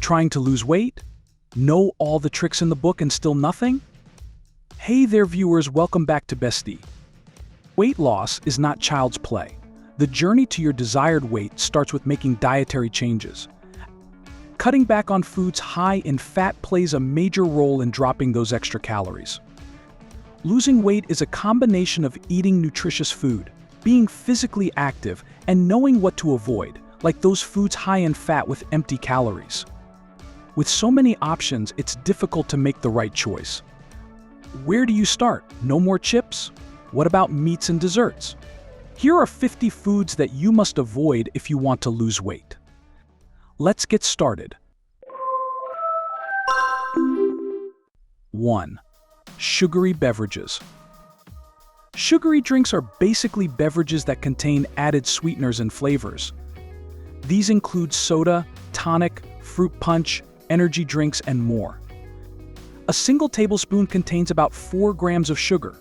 Trying to lose weight? Know all the tricks in the book and still nothing? Hey there viewers, welcome back to Bestie. Weight loss is not child's play. The journey to your desired weight starts with making dietary changes. Cutting back on foods high in fat plays a major role in dropping those extra calories. Losing weight is a combination of eating nutritious food, being physically active, and knowing what to avoid, like those foods high in fat with empty calories. With so many options, it's difficult to make the right choice. Where do you start? No more chips? What about meats and desserts? Here are 50 foods that you must avoid if you want to lose weight. Let's get started. 1. Sugary beverages. Sugary drinks are basically beverages that contain added sweeteners and flavors. These include soda, tonic, fruit punch, energy drinks, and more. A single tablespoon contains about 4 grams of sugar.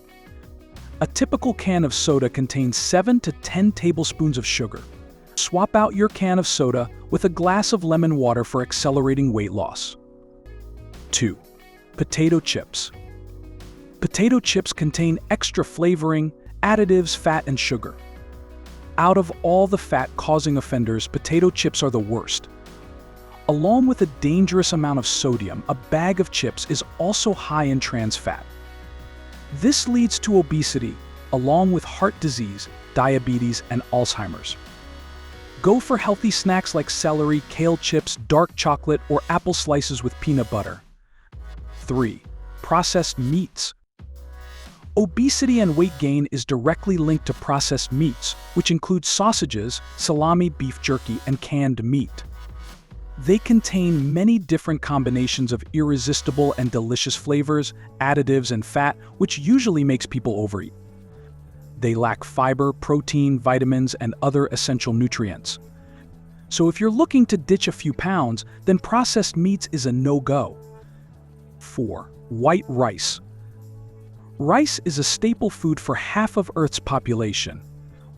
A typical can of soda contains 7 to 10 tablespoons of sugar. Swap out your can of soda with a glass of lemon water for accelerating weight loss. 2. Potato chips. Potato chips contain extra flavoring, additives, fat, and sugar. Out of all the fat-causing offenders, potato chips are the worst. Along with a dangerous amount of sodium, a bag of chips is also high in trans fat. This leads to obesity, along with heart disease, diabetes, and Alzheimer's. Go for healthy snacks like celery, kale chips, dark chocolate, or apple slices with peanut butter. 3. Processed meats. Obesity and weight gain is directly linked to processed meats, which include sausages, salami, beef jerky, and canned meat. They contain many different combinations of irresistible and delicious flavors, additives, and fat, which usually makes people overeat. They lack fiber, protein, vitamins, and other essential nutrients. So if you're looking to ditch a few pounds, then processed meats is a no-go. 4. White rice. Rice is a staple food for half of Earth's population.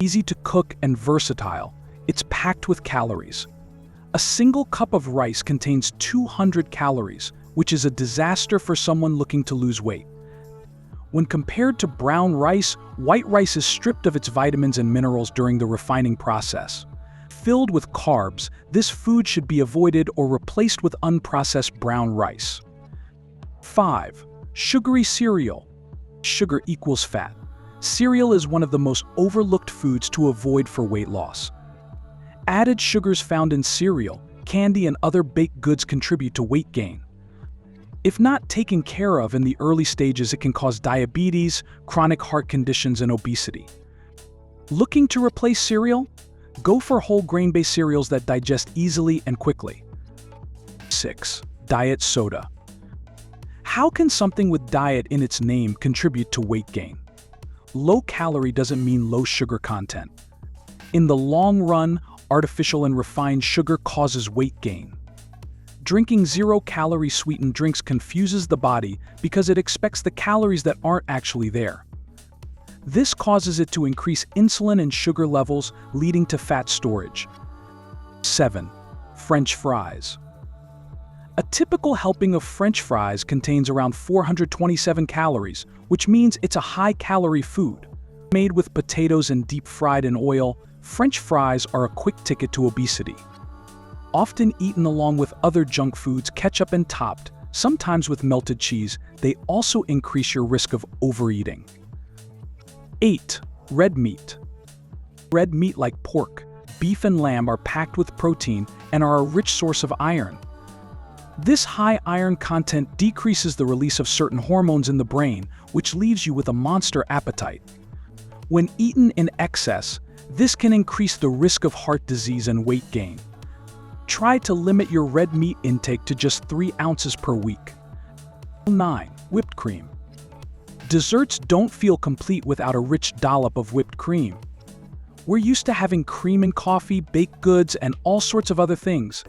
Easy to cook and versatile, it's packed with calories. A single cup of rice contains 200 calories, which is a disaster for someone looking to lose weight. When compared to brown rice, white rice is stripped of its vitamins and minerals during the refining process. Filled with carbs, this food should be avoided or replaced with unprocessed brown rice. 5. Sugary cereal. Sugar equals fat. Cereal is one of the most overlooked foods to avoid for weight loss. Added sugars found in cereal, candy, and other baked goods contribute to weight gain. If not taken care of in the early stages, it can cause diabetes, chronic heart conditions, and obesity. Looking to replace cereal? Go for whole grain-based cereals that digest easily and quickly. 6. Diet soda. How can something with diet in its name contribute to weight gain? Low calorie doesn't mean low sugar content. In the long run, artificial and refined sugar causes weight gain. Drinking zero-calorie sweetened drinks confuses the body because it expects the calories that aren't actually there. This causes it to increase insulin and sugar levels, leading to fat storage. 7. French fries. A typical helping of French fries contains around 427 calories, which means it's a high-calorie food. Made with potatoes and deep-fried in oil, French fries are a quick ticket to obesity. Often eaten along with other junk foods, ketchup and topped, sometimes with melted cheese, they also increase your risk of overeating. 8. Red meat. Red meat like pork, beef, and lamb are packed with protein and are a rich source of iron. This high iron content decreases the release of certain hormones in the brain, which leaves you with a monster appetite. When eaten in excess, this can increase the risk of heart disease and weight gain. Try to limit your red meat intake to just 3 ounces per week. 9. Whipped cream. Desserts don't feel complete without a rich dollop of whipped cream. We're used to having cream in coffee, baked goods, and all sorts of other things.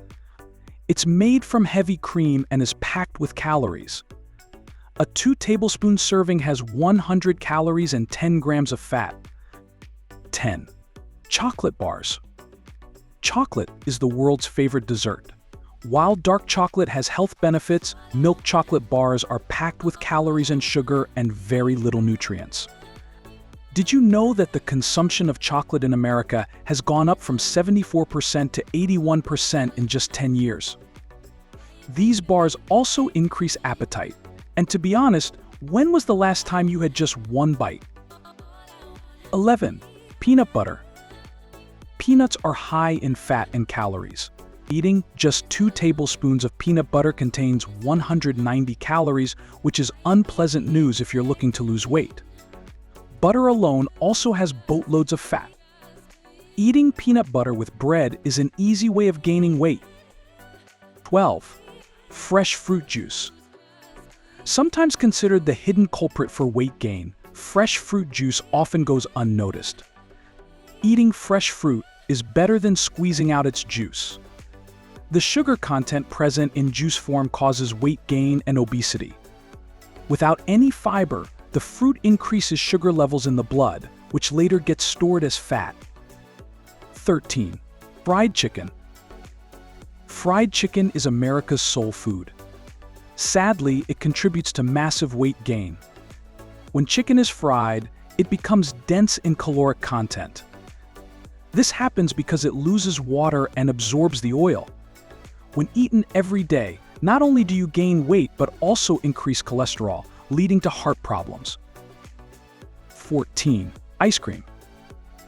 It's made from heavy cream and is packed with calories. A 2-tablespoon serving has 100 calories and 10 grams of fat. 10. Chocolate bars. Chocolate is the world's favorite dessert. While dark chocolate has health benefits, milk chocolate bars are packed with calories and sugar and very little nutrients. Did you know that the consumption of chocolate in America has gone up from 74% to 81% in just 10 years? These bars also increase appetite. And to be honest, when was the last time you had just one bite? 11. Peanut butter. Peanuts are high in fat and calories. Eating just 2 tablespoons of peanut butter contains 190 calories, which is unpleasant news if you're looking to lose weight. Butter alone also has boatloads of fat. Eating peanut butter with bread is an easy way of gaining weight. 12. Fresh fruit juice. Sometimes considered the hidden culprit for weight gain, fresh fruit juice often goes unnoticed. Eating fresh fruit is better than squeezing out its juice. The sugar content present in juice form causes weight gain and obesity. Without any fiber, the fruit increases sugar levels in the blood, which later gets stored as fat. 13. Fried chicken. Fried chicken is America's soul food. Sadly, it contributes to massive weight gain. When chicken is fried, it becomes dense in caloric content. This happens because it loses water and absorbs the oil. When eaten every day, not only do you gain weight but also increase cholesterol, leading to heart problems. 14. Ice cream.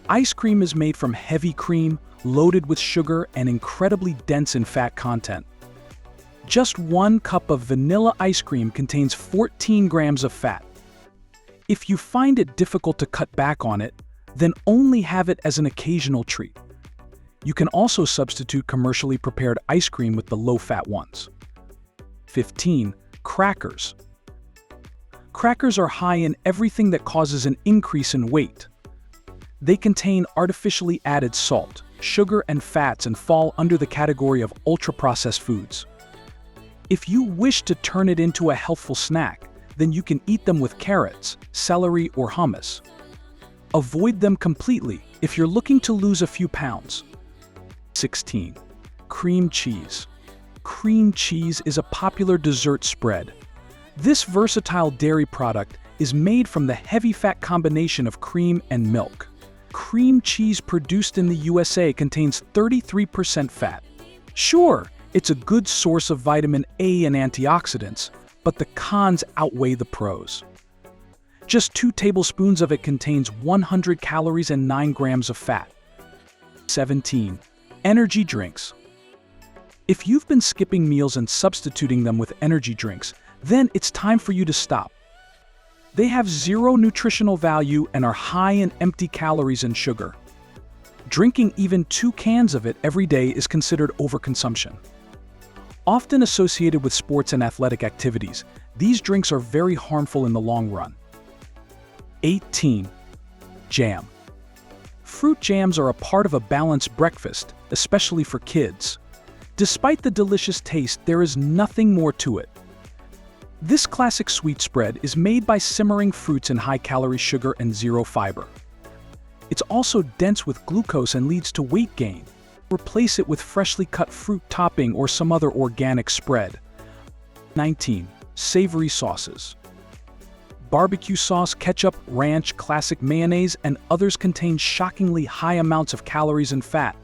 Ice cream is made from heavy cream, loaded with sugar, and incredibly dense in fat content. Just 1 cup of vanilla ice cream contains 14 grams of fat. If you find it difficult to cut back on it, then only have it as an occasional treat. You can also substitute commercially prepared ice cream with the low-fat ones. 15. Crackers. Crackers are high in everything that causes an increase in weight. They contain artificially added salt, sugar, and fats and fall under the category of ultra-processed foods. If you wish to turn it into a healthful snack, then you can eat them with carrots, celery, or hummus. Avoid them completely if you're looking to lose a few pounds. 16. Cream cheese. Cream cheese is a popular dessert spread. This versatile dairy product is made from the heavy-fat combination of cream and milk. Cream cheese produced in the USA contains 33% fat. Sure, it's a good source of vitamin A and antioxidants, but the cons outweigh the pros. Just 2 tablespoons of it contains 100 calories and 9 grams of fat. 17. Energy drinks. If you've been skipping meals and substituting them with energy drinks, then it's time for you to stop. They have 0 nutritional value and are high in empty calories and sugar. Drinking even 2 cans of it every day is considered overconsumption. Often associated with sports and athletic activities, these drinks are very harmful in the long run. 18. Jam. Fruit jams are a part of a balanced breakfast, especially for kids. Despite the delicious taste, there is nothing more to it. This classic sweet spread is made by simmering fruits in high-calorie sugar and 0 fiber. It's also dense with glucose and leads to weight gain. Replace it with freshly cut fruit topping or some other organic spread. 19. Savory sauces. Barbecue sauce, ketchup, ranch, classic mayonnaise, and others contain shockingly high amounts of calories and fat.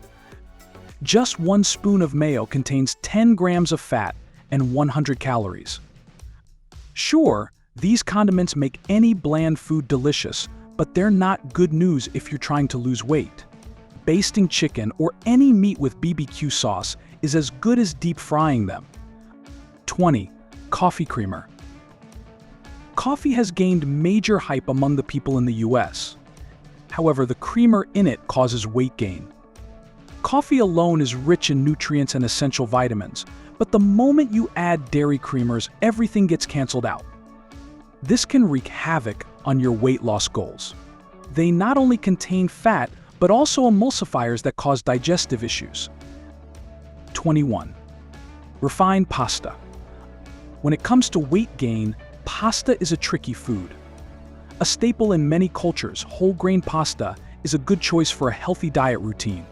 Just 1 spoon of mayo contains 10 grams of fat and 100 calories. Sure, these condiments make any bland food delicious, but they're not good news if you're trying to lose weight. Basting chicken or any meat with BBQ sauce is as good as deep frying them. 20. Coffee creamer. Coffee has gained major hype among the people in the US. However, the creamer in it causes weight gain. Coffee alone is rich in nutrients and essential vitamins, but the moment you add dairy creamers, everything gets canceled out. This can wreak havoc on your weight loss goals. They not only contain fat, but also emulsifiers that cause digestive issues. 21. Refined pasta. When it comes to weight gain, pasta is a tricky food. A staple in many cultures, whole grain pasta is a good choice for a healthy diet routine.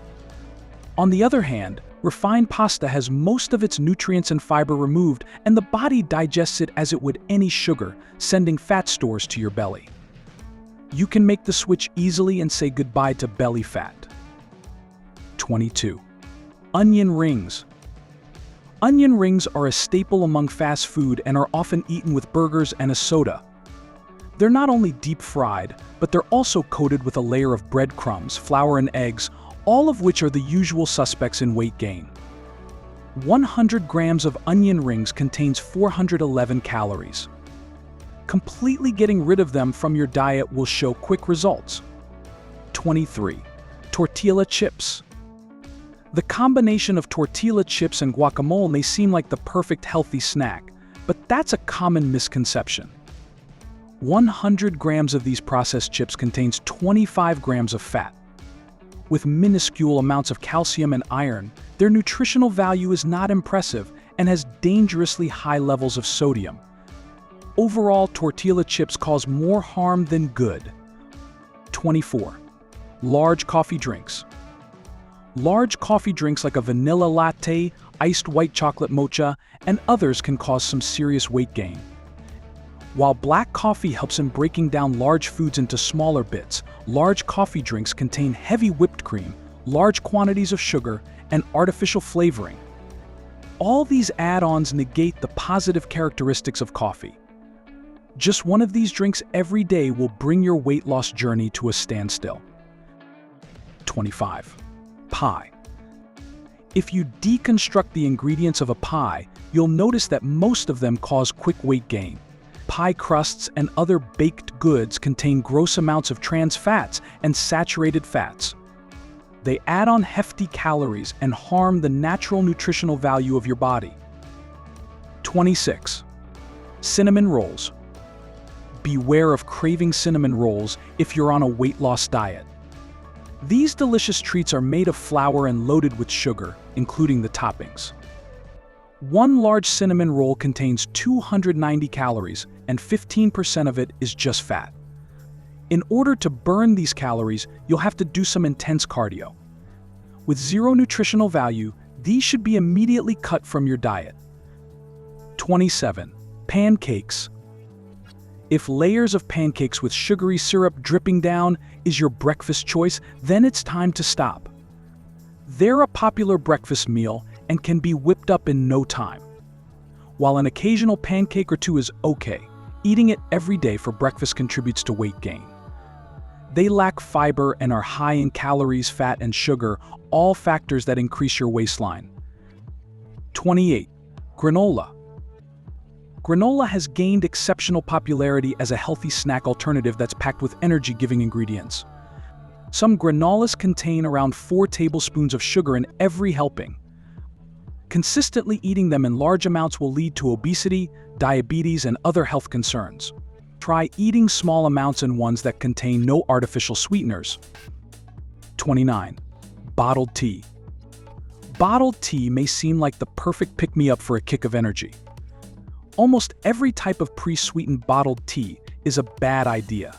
On the other hand, Refined pasta has most of its nutrients and fiber removed, and the body digests it as it would any sugar, sending fat stores to your belly. You can make the switch easily and say goodbye to belly fat. 22. Onion rings. Onion rings are a staple among fast food and are often eaten with burgers and a soda. They're not only deep fried, but they're also coated with a layer of breadcrumbs, flour, and eggs, all of which are the usual suspects in weight gain. 100 grams of onion rings contains 411 calories. Completely getting rid of them from your diet will show quick results. 23. Tortilla chips. The combination of tortilla chips and guacamole may seem like the perfect healthy snack, but that's a common misconception. 100 grams of these processed chips contains 25 grams of fat. With minuscule amounts of calcium and iron, their nutritional value is not impressive and has dangerously high levels of sodium. Overall, tortilla chips cause more harm than good. 24. Large coffee drinks. Large coffee drinks like a vanilla latte, iced white chocolate mocha, and others can cause some serious weight gain. While black coffee helps in breaking down large foods into smaller bits, large coffee drinks contain heavy whipped cream, large quantities of sugar, and artificial flavoring. All these add-ons negate the positive characteristics of coffee. Just one of these drinks every day will bring your weight loss journey to a standstill. 25. Pie. If you deconstruct the ingredients of a pie, you'll notice that most of them cause quick weight gain. Pie crusts and other baked goods contain gross amounts of trans fats and saturated fats. They add on hefty calories and harm the natural nutritional value of your body. 26. Cinnamon rolls. Beware of craving cinnamon rolls if you're on a weight loss diet. These delicious treats are made of flour and loaded with sugar, including the toppings. One large cinnamon roll contains 290 calories, and 15% of it is just fat. In order to burn these calories, you'll have to do some intense cardio. With zero nutritional value, these should be immediately cut from your diet. 27. Pancakes. If layers of pancakes with sugary syrup dripping down is your breakfast choice, then it's time to stop. They're a popular breakfast meal and can be whipped up in no time. While an occasional pancake or two is okay, eating it every day for breakfast contributes to weight gain. They lack fiber and are high in calories, fat, and sugar, all factors that increase your waistline. 28. Granola. Granola has gained exceptional popularity as a healthy snack alternative that's packed with energy-giving ingredients. Some granolas contain around 4 tablespoons of sugar in every helping. Consistently eating them in large amounts will lead to obesity, diabetes, and other health concerns. Try eating small amounts in ones that contain no artificial sweeteners. 29. Bottled tea. Bottled tea may seem like the perfect pick-me-up for a kick of energy. Almost every type of pre-sweetened bottled tea is a bad idea.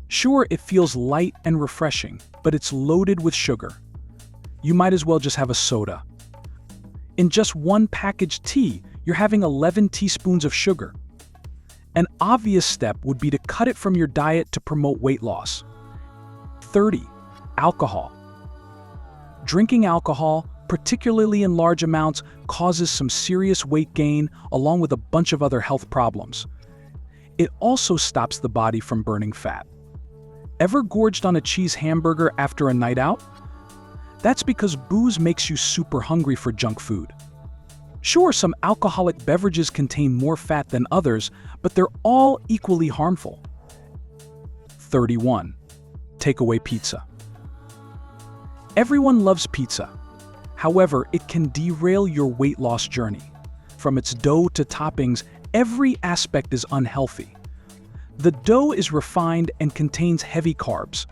Sure, it feels light and refreshing, but it's loaded with sugar. You might as well just have a soda. In just one packaged tea, you're having 11 teaspoons of sugar. An obvious step would be to cut it from your diet to promote weight loss. 30. Alcohol. Drinking alcohol, particularly in large amounts, causes some serious weight gain along with a bunch of other health problems. It also stops the body from burning fat. Ever gorged on a cheese hamburger after a night out? That's because booze makes you super hungry for junk food. Sure, some alcoholic beverages contain more fat than others, but they're all equally harmful. 31. Takeaway pizza. Everyone loves pizza. However, it can derail your weight loss journey. From its dough to toppings, every aspect is unhealthy. The dough is refined and contains heavy carbs.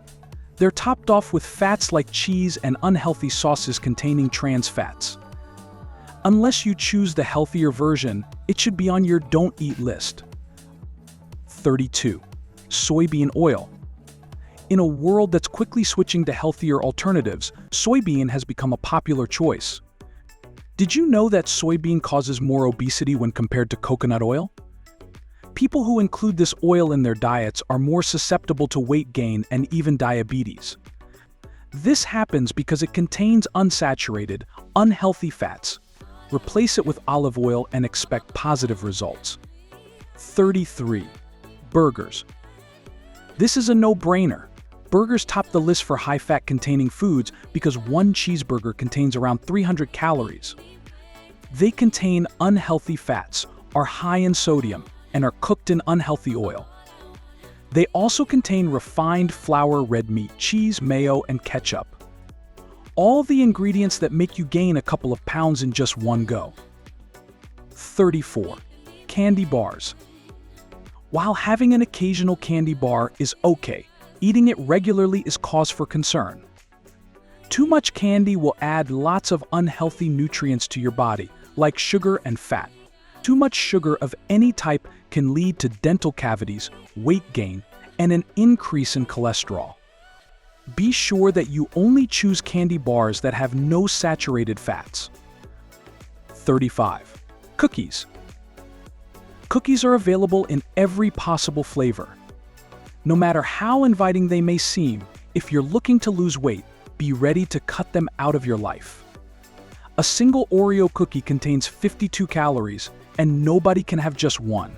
They're topped off with fats like cheese and unhealthy sauces containing trans fats. Unless you choose the healthier version, it should be on your don't eat list. 32. Soybean oil. In a world that's quickly switching to healthier alternatives, soybean has become a popular choice. Did you know that soybean causes more obesity when compared to coconut oil? People who include this oil in their diets are more susceptible to weight gain and even diabetes. This happens because it contains unsaturated, unhealthy fats. Replace it with olive oil and expect positive results. 33. Burgers. This is a no-brainer. Burgers top the list for high-fat containing foods because one cheeseburger contains around 300 calories. They contain unhealthy fats, are high in sodium, and are cooked in unhealthy oil. They also contain refined flour, red meat, cheese, mayo, and ketchup. All the ingredients that make you gain a couple of pounds in just one go. 34. Candy bars. While having an occasional candy bar is okay, eating it regularly is cause for concern. Too much candy will add lots of unhealthy nutrients to your body, like sugar and fat. Too much sugar of any type can lead to dental cavities, weight gain, and an increase in cholesterol. Be sure that you only choose candy bars that have no saturated fats. 35. Cookies. Cookies are available in every possible flavor. No matter how inviting they may seem, if you're looking to lose weight, be ready to cut them out of your life. A single Oreo cookie contains 52 calories, and nobody can have just one.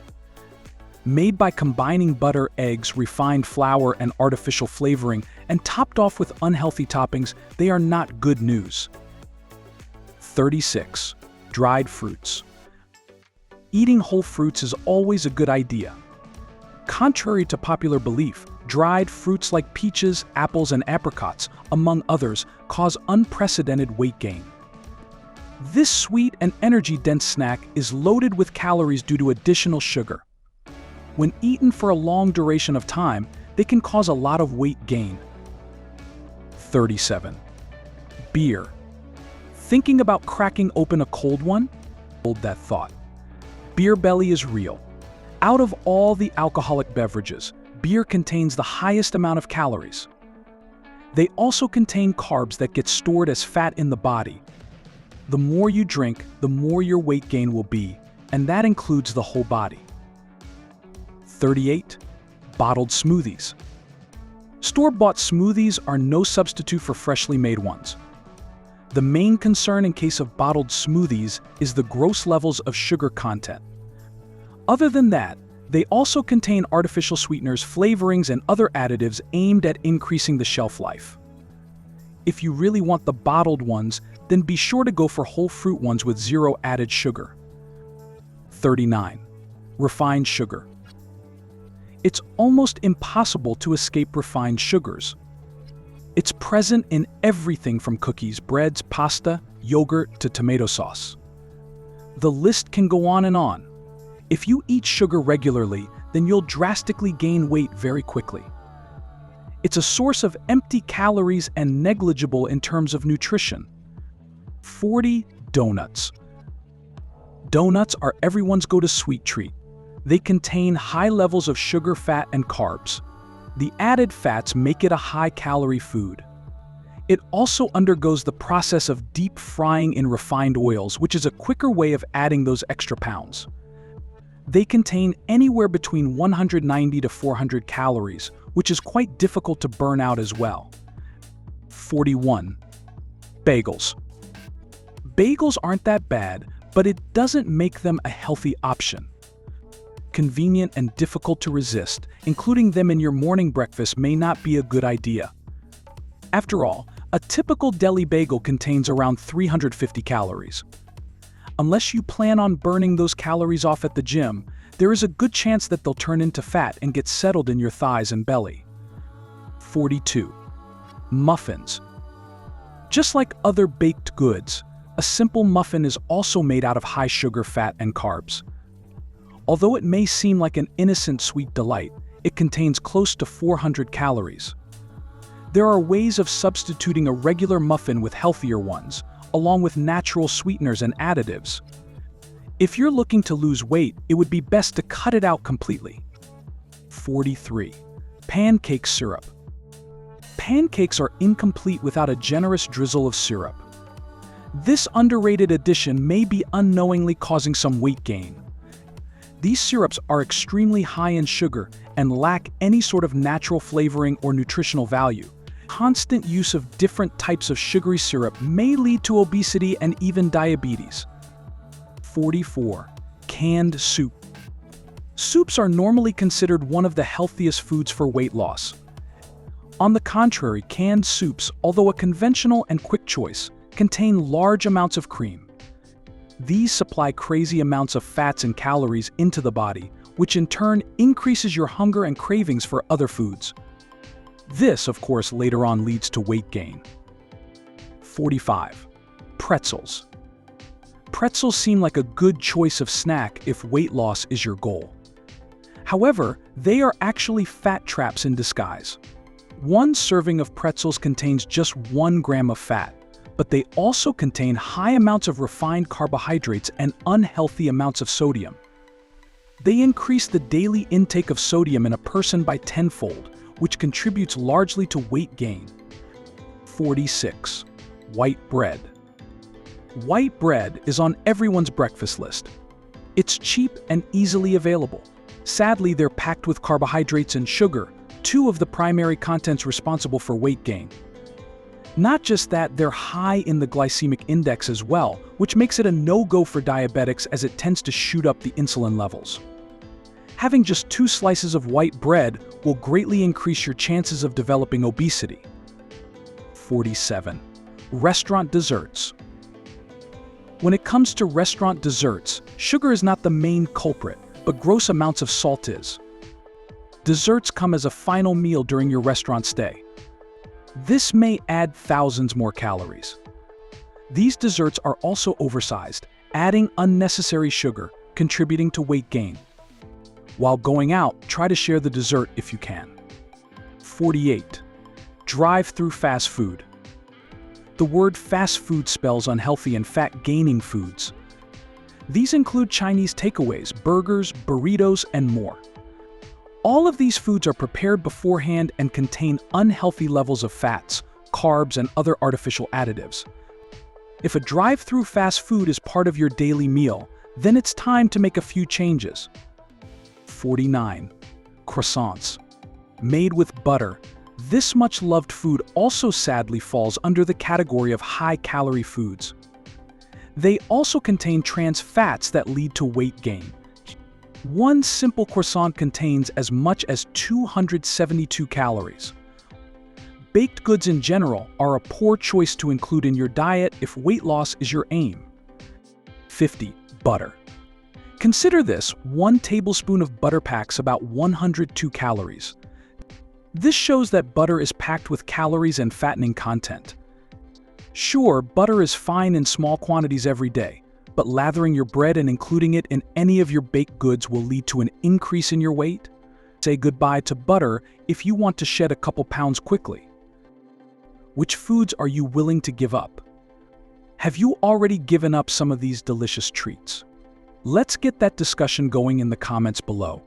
Made by combining butter, eggs, refined flour, and artificial flavoring, and topped off with unhealthy toppings, they are not good news. 36. Dried fruits. Eating whole fruits is always a good idea. Contrary to popular belief, dried fruits like peaches, apples, and apricots, among others, cause unprecedented weight gain. This sweet and energy-dense snack is loaded with calories due to additional sugar. When eaten for a long duration of time, they can cause a lot of weight gain. 37. Beer. Thinking about cracking open a cold one? Hold that thought. Beer belly is real. Out of all the alcoholic beverages, beer contains the highest amount of calories. They also contain carbs that get stored as fat in the body. The more you drink, the more your weight gain will be, and that includes the whole body. 38. Bottled smoothies. Store-bought smoothies are no substitute for freshly made ones. The main concern in case of bottled smoothies is the gross levels of sugar content. Other than that, they also contain artificial sweeteners, flavorings, and other additives aimed at increasing the shelf life. If you really want the bottled ones, then be sure to go for whole fruit ones with zero added sugar. 39. Refined sugar. It's almost impossible to escape refined sugars. It's present in everything from cookies, breads, pasta, yogurt, to tomato sauce. The list can go on and on. If you eat sugar regularly, then you'll drastically gain weight very quickly. It's a source of empty calories and negligible in terms of nutrition. 40. Donuts. Donuts are everyone's go-to sweet treat. They contain high levels of sugar, fat, and carbs. The added fats make it a high-calorie food. It also undergoes the process of deep frying in refined oils, which is a quicker way of adding those extra pounds. They contain anywhere between 190 to 400 calories, which is quite difficult to burn out as well. 41. Bagels. Bagels aren't that bad, but it doesn't make them a healthy option. Convenient and difficult to resist, including them in your morning breakfast may not be a good idea. After all, a typical deli bagel contains around 350 calories. Unless you plan on burning those calories off at the gym, there is a good chance that they'll turn into fat and get settled in your thighs and belly. 42. Muffins. Just like other baked goods, a simple muffin is also made out of high sugar, fat, and carbs. Although it may seem like an innocent sweet delight, it contains close to 400 calories. There are ways of substituting a regular muffin with healthier ones, along with natural sweeteners and additives. If you're looking to lose weight, it would be best to cut it out completely. 43. Pancake syrup. Pancakes are incomplete without a generous drizzle of syrup. This underrated addition may be unknowingly causing some weight gain. These syrups are extremely high in sugar and lack any sort of natural flavoring or nutritional value. Constant use of different types of sugary syrup may lead to obesity and even diabetes. 44. Canned soup. Soups are normally considered one of the healthiest foods for weight loss. On the contrary, canned soups, although a conventional and quick choice, contain large amounts of cream. These supply crazy amounts of fats and calories into the body, which in turn increases your hunger and cravings for other foods. This, of course, later on leads to weight gain. 45. Pretzels. Pretzels seem like a good choice of snack if weight loss is your goal. However, they are actually fat traps in disguise. One serving of pretzels contains just 1 gram of fat, but they also contain high amounts of refined carbohydrates and unhealthy amounts of sodium. They increase the daily intake of sodium in a person by tenfold, which contributes largely to weight gain. 46. White bread. White bread is on everyone's breakfast list. It's cheap and easily available. Sadly, they're packed with carbohydrates and sugar, 2 of the primary contents responsible for weight gain. Not just that, they're high in the glycemic index as well, which makes it a no-go for diabetics as it tends to shoot up the insulin levels. Having just 2 slices of white bread will greatly increase your chances of developing obesity. 47. Restaurant desserts. When it comes to restaurant desserts, sugar is not the main culprit, but gross amounts of salt is. Desserts come as a final meal during your restaurant stay. This may add thousands more calories. These desserts are also oversized, adding unnecessary sugar, contributing to weight gain. While going out, try to share the dessert if you can. 48. Drive-thru fast food. The word fast food spells unhealthy and fat-gaining foods. These include Chinese takeaways, burgers, burritos, and more. All of these foods are prepared beforehand and contain unhealthy levels of fats, carbs, and other artificial additives. If a drive-thru fast food is part of your daily meal, then it's time to make a few changes. 49. Croissants. Made with butter, this much-loved food also sadly falls under the category of high-calorie foods. They also contain trans fats that lead to weight gain. One simple croissant contains as much as 272 calories. Baked goods in general are a poor choice to include in your diet if weight loss is your aim. 50. Butter. Consider this: 1 tablespoon of butter packs about 102 calories. This shows that butter is packed with calories and fattening content. Sure, butter is fine in small quantities every day, but lathering your bread and including it in any of your baked goods will lead to an increase in your weight. Say goodbye to butter if you want to shed a couple pounds quickly. Which foods are you willing to give up? Have you already given up some of these delicious treats? Let's get that discussion going in the comments below.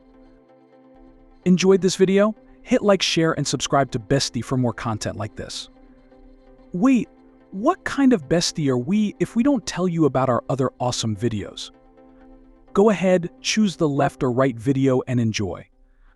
Enjoyed this video? Hit like, share, and subscribe to Bestie for more content like this. Wait, what kind of bestie are we if we don't tell you about our other awesome videos? Go ahead, choose the left or right video and enjoy.